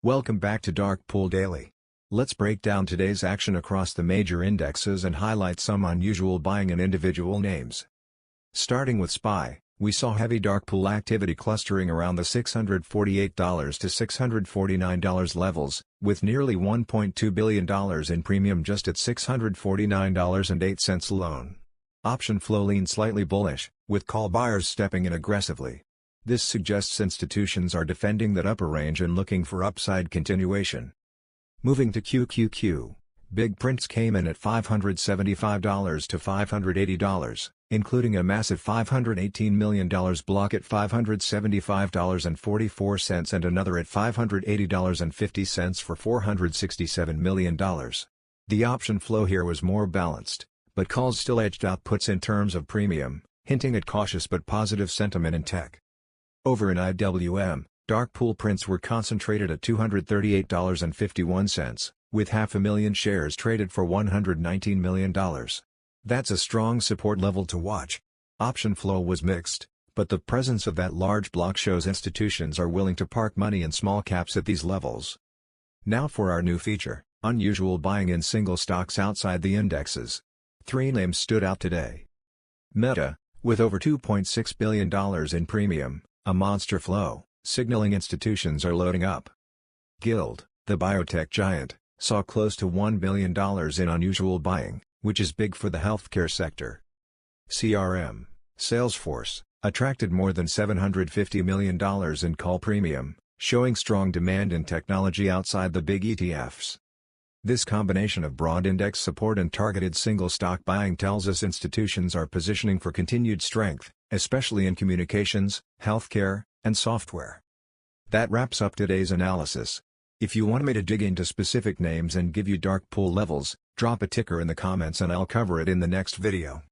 Welcome back to Dark Pool Daily. Let's break down today's action across the major indexes and highlight some unusual buying in individual names. Starting with SPY, we saw heavy dark pool activity clustering around the $648 to $649 levels, with nearly $1.2 billion in premium just at $649.08 alone. Option flow leaned slightly bullish, with call buyers stepping in aggressively. This suggests institutions are defending that upper range and looking for upside continuation. Moving to QQQ, big prints came in at $575 to $580, including a massive $518 million block at $575.44 and another at $580.50 for $467 million. The option flow here was more balanced, but calls still edged out puts in terms of premium, hinting at cautious but positive sentiment in tech. Over in IWM, dark pool prints were concentrated at $238.51, with 500,000 shares traded for $119 million. That's a strong support level to watch. Option flow was mixed, but the presence of that large block shows institutions are willing to park money in small caps at these levels. Now for our new feature, unusual buying in single stocks outside the indexes. 3 names stood out today. Meta, with over $2.6 billion in premium, a monster flow, signaling institutions are loading up. Guild, the biotech giant, saw close to $1 billion in unusual buying, which is big for the healthcare sector. CRM, Salesforce, attracted more than $750 million in call premium, showing strong demand in technology outside the big ETFs. This combination of broad index support and targeted single stock buying tells us institutions are positioning for continued strength, especially in communications, healthcare, and software. That wraps up today's analysis. If you want me to dig into specific names and give you dark pool levels, drop a ticker in the comments and I'll cover it in the next video.